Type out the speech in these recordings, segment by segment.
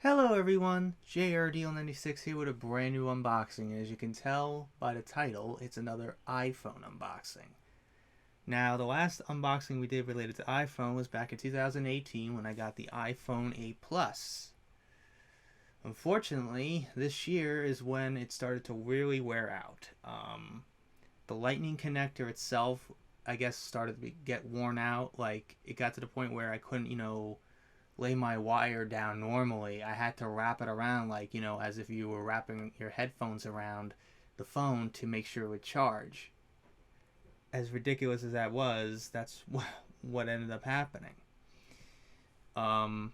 Hello everyone, JRDL96 here with a brand new unboxing. As you can tell by the title, it's another iPhone unboxing. Now, the last unboxing we did related to iPhone was back in 2018 when I got the iPhone 8 Plus. Unfortunately, this year is when it started to really wear out. The lightning connector itself, I guess, started to get worn out. Like, it got to the point where I couldn't, lay my wire down normally. I had to wrap it around like, as if you were wrapping your headphones around the phone to make sure it would charge. As ridiculous as that was, that's what ended up happening. Um,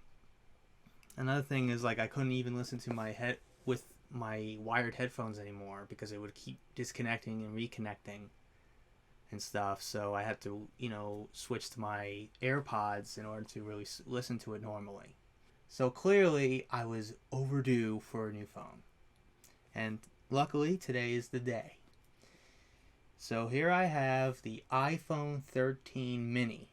Another thing is, like, I couldn't even listen to my head with my wired headphones anymore because it would keep disconnecting and reconnecting and stuff. So I had to, switch to my AirPods in order to really listen to it normally. So clearly, I was overdue for a new phone. And luckily, today is the day. So here I have the iPhone 13 mini.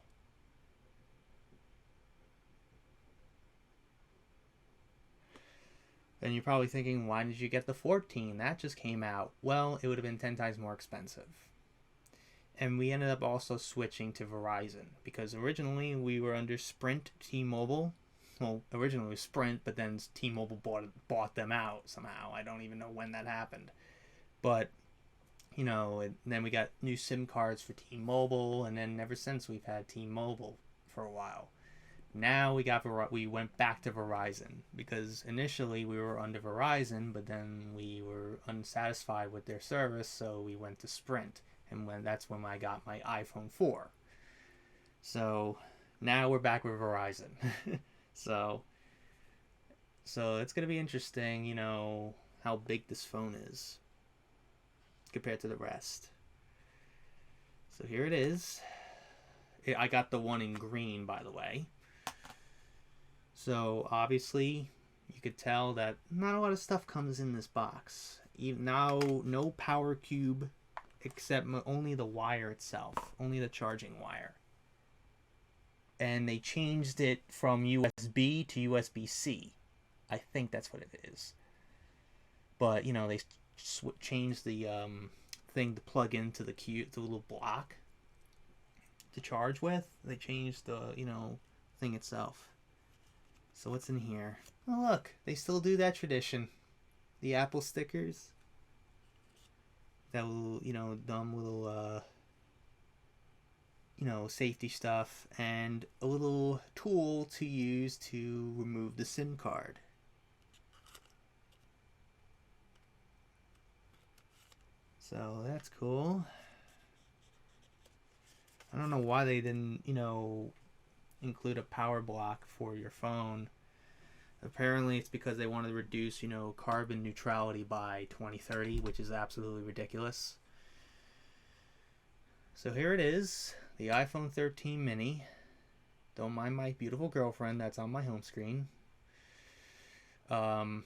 And you're probably thinking, why did you get the 14? That just came out. Well, it would have been 10 times more expensive. And we ended up also switching to Verizon because originally we were under Sprint T-Mobile. Well, originally it was Sprint, but then T-Mobile bought them out somehow. I don't even know when that happened. But, and then we got new SIM cards for T-Mobile, and then ever since we've had T-Mobile for a while. Now we went back to Verizon because initially we were under Verizon, but then we were unsatisfied with their service, so we went to Sprint. And that's when I got my iPhone 4. So now we're back with Verizon. so it's going to be interesting, how big this phone is compared to the rest. So here it is. I got the one in green, by the way. So obviously you could tell that not a lot of stuff comes in this box. Even now, no power cube, except only the wire itself, only the charging wire. And they changed it from USB to USB-C. I think that's what it is. But, they changed the thing to plug into the little block to charge with. They changed the, thing itself. So what's in here? Oh, look, they still do that tradition. The Apple stickers. That little, dumb little, safety stuff, and a little tool to use to remove the SIM card. So that's cool. I don't know why they didn't, include a power block for your phone. Apparently it's because they wanted to reduce, carbon neutrality by 2030, which is absolutely ridiculous. So here it is, the iPhone 13 mini. Don't mind my beautiful girlfriend that's on my home screen. So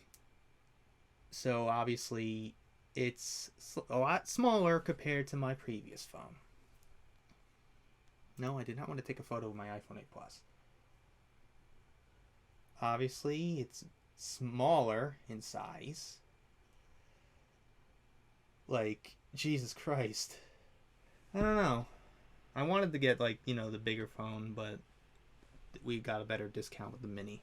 obviously it's a lot smaller compared to my previous phone. No, I did not want to take a photo of my iPhone 8 Plus. Obviously, it's smaller in size. Like, Jesus Christ. I don't know. I wanted to get, the bigger phone, but we got a better discount with the mini.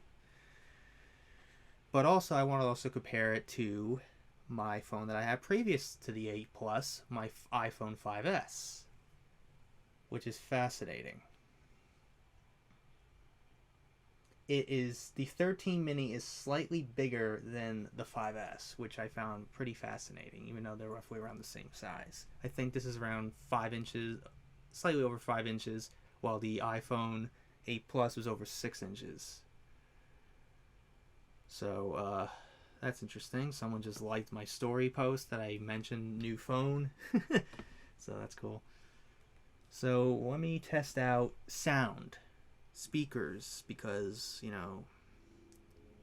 But also, I want to also compare it to my phone that I had previous to the 8 Plus, my iPhone 5S, which is fascinating. The 13 mini is slightly bigger than the 5S, which I found pretty fascinating, even though they're roughly around the same size. I think this is around 5 inches, slightly over 5 inches, while the iPhone 8 Plus was over 6 inches. So, that's interesting. Someone just liked my story post that I mentioned new phone. So that's cool. So let me test out sound. Speakers, because,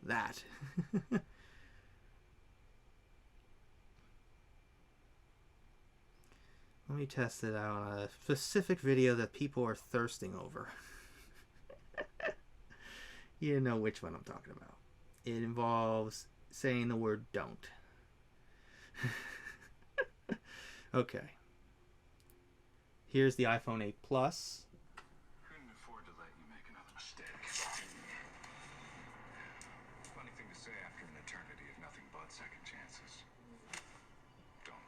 that. Let me test it out on a specific video that people are thirsting over. You know which one I'm talking about. It involves saying the word don't. Okay. Here's the iPhone 8 Plus. Couldn't afford to let you make another mistake. Funny thing to say after an eternity of nothing but second chances. Don't.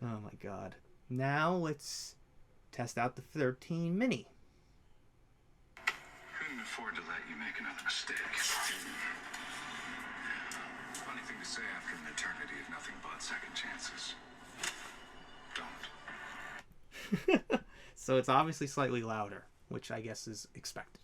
Oh my god. Now let's test out the 13 mini. Couldn't afford to let you make another mistake. Funny thing to say after an eternity of nothing but second chances. Don't. So it's obviously slightly louder, which I guess is expected.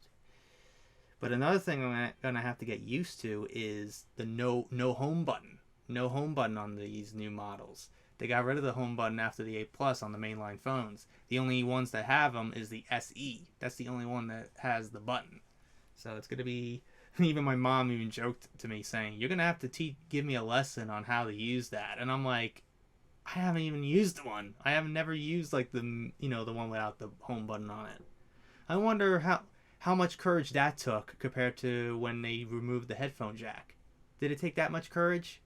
But another thing I'm gonna have to get used to is the no home button. No home button on these new models. They got rid of the home button after the 8 Plus on the mainline phones. The only ones that have them is the SE. That's the only one that has the button. So it's gonna be. Even my mom even joked to me saying, "You're gonna have to give me a lesson on how to use that." And I'm like, I haven't even used one. I have never used like the the one without the home button on it. I wonder how much courage that took compared to when they removed the headphone jack. Did it take that much courage?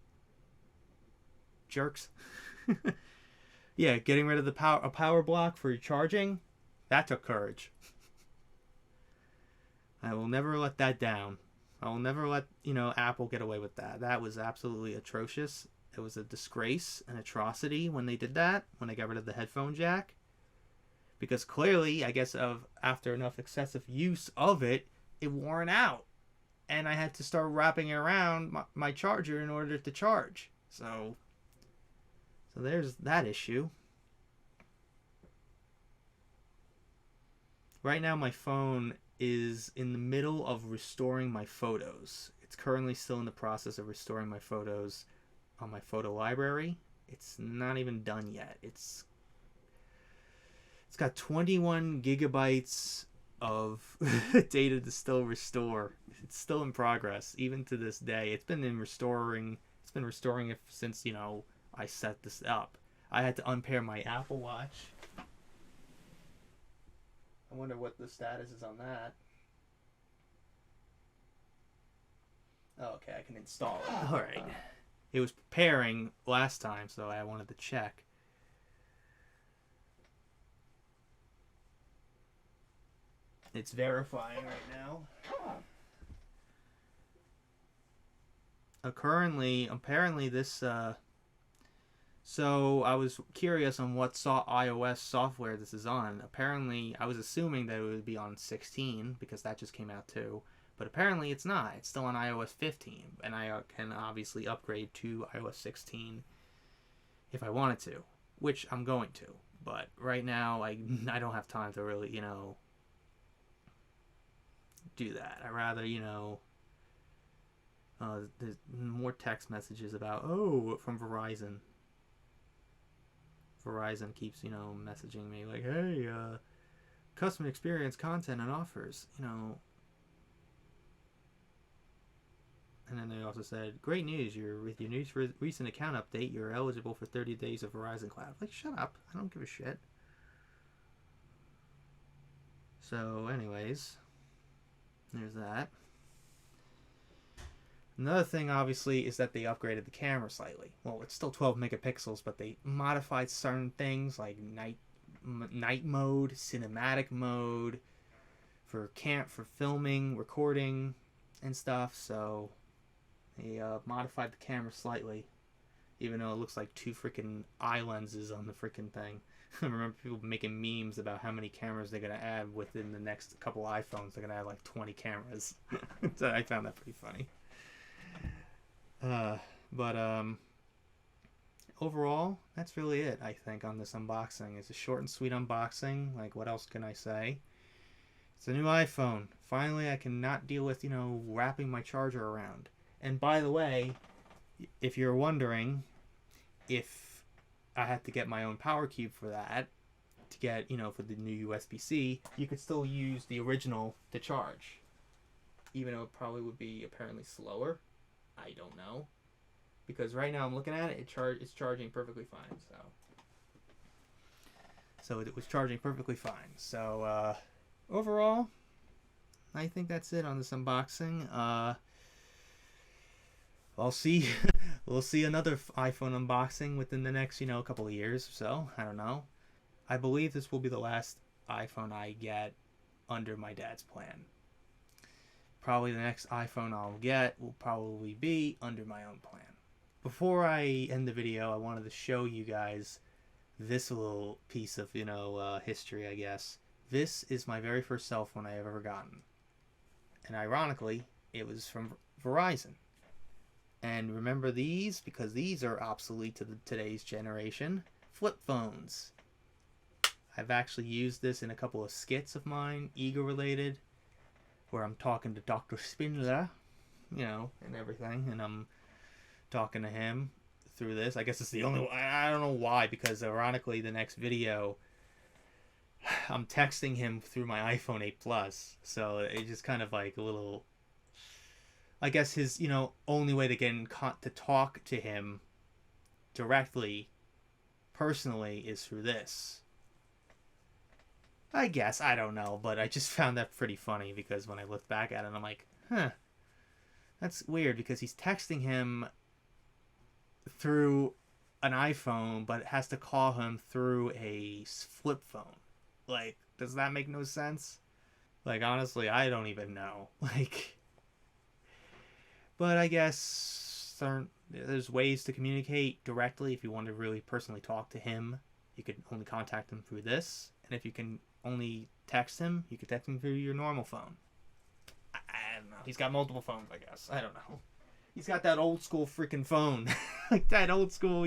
Jerks. Yeah, getting rid of a power block for charging, that took courage. I will never let that down. I will never let, Apple get away with that. That was absolutely atrocious. It was a disgrace, an atrocity when they did that, when they got rid of the headphone jack. Because clearly, I guess after enough excessive use of it, it wore out. And I had to start wrapping it around my charger in order to charge. So there's that issue. Right now my phone is in the middle of restoring my photos. It's currently still in the process of restoring my photos on my photo library. It's not even done yet. It's got 21 gigabytes of data to still restore. It's still in progress even to this day. It's been restoring it since I set this up. I had to unpair my Apple Watch. I wonder what the status is on that. Oh, okay, I can install it. All right. It was pairing last time, so I wanted to check. It's verifying right now. Apparently this so I was curious on what iOS software this is on. Apparently, I was assuming that it would be on 16 because that just came out too. But apparently it's not. It's still on iOS 15. And I can obviously upgrade to iOS 16 if I wanted to. Which I'm going to. But right now, I don't have time to really, do that. I rather, there's more text messages about, from Verizon. Verizon keeps, messaging me like, hey, custom experience content and offers, And then they also said, great news, with your new recent account update, you're eligible for 30 days of Verizon Cloud. Like, shut up. I don't give a shit. So, anyways, there's that. Another thing, obviously, is that they upgraded the camera slightly. Well, it's still 12 megapixels, but they modified certain things like night mode, cinematic mode, for filming, recording, and stuff. So they modified the camera slightly, even though it looks like 2 freaking eye lenses on the freaking thing. I remember people making memes about how many cameras they're gonna add within the next couple iPhones. They're gonna add like 20 cameras. So I found that pretty funny. But overall, that's really it, I think, on this unboxing. It's a short and sweet unboxing. Like, what else can I say? It's a new iPhone. Finally, I can not deal with, wrapping my charger around. And by the way, if you're wondering if I had to get my own power cube for that, to get, for the new USB-C, you could still use the original to charge. Even though it probably would be apparently slower. I don't know. Because right now I'm looking at it, it's charging perfectly fine. So it was charging perfectly fine. So overall, I think that's it on this unboxing. I'll see. We'll see another iPhone unboxing within the next, couple of years or so. I don't know. I believe this will be the last iPhone I get under my dad's plan. Probably the next iPhone I'll get will probably be under my own plan. Before I end the video, I wanted to show you guys this little piece of, history, I guess. This is my very first cell phone I have ever gotten. And ironically, it was from Verizon. And remember these, because these are obsolete to today's generation, flip phones. I've actually used this in a couple of skits of mine, ego related, where I'm talking to Dr. Spindler, and everything, and I'm talking to him through this. I guess it's the only one. I don't know why, because ironically the next video I'm texting him through my iPhone 8 Plus, so it's just kind of like a little, I guess his only way to get to talk to him directly personally is through this. I guess, I don't know, but I just found that pretty funny, because when I look back at it, I'm like, that's weird, because he's texting him through an iPhone, but has to call him through a flip phone. Like, does that make no sense? Like, honestly, I don't even know. Like, but I guess there's ways to communicate directly. If you want to really personally talk to him, you could only contact him through this. And if you can only text him, you could text him through your normal phone. I don't know. He's got multiple phones, I guess. I don't know. He's got that old school freaking phone. Like that old school,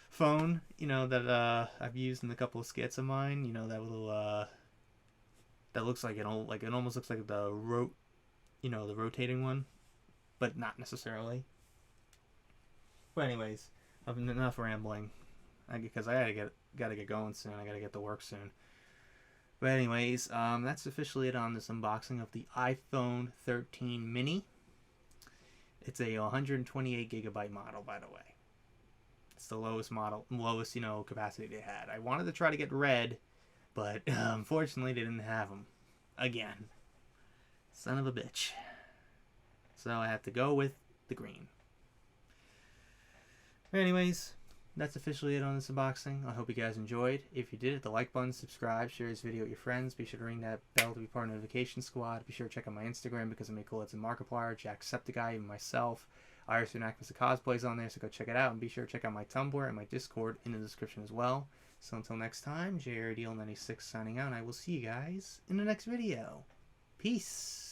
phone, that I've used in a couple of skits of mine. That little, that looks like it almost looks like the the rotating one, but not necessarily. But anyways, enough rambling, because I gotta get going soon. I gotta get to work soon. But anyways, that's officially it on this unboxing of the iPhone 13 mini. It's a 128 gigabyte model, by the way. It's the lowest capacity they had. I wanted to try to get red, but unfortunately they didn't have them. Again. Son of a bitch. So I have to go with the green. Anyways, that's officially it on this unboxing. I hope you guys enjoyed. If you did, hit the like button, subscribe, share this video with your friends. Be sure to ring that bell to be part of the notification squad. Be sure to check out my Instagram, because I make cool and Markiplier, Jacksepticeye, and myself. Iris Enactments of Cosplays on there, so go check it out. And be sure to check out my Tumblr and my Discord in the description as well. So until next time, JRDL96 signing out, and I will see you guys in the next video. Peace.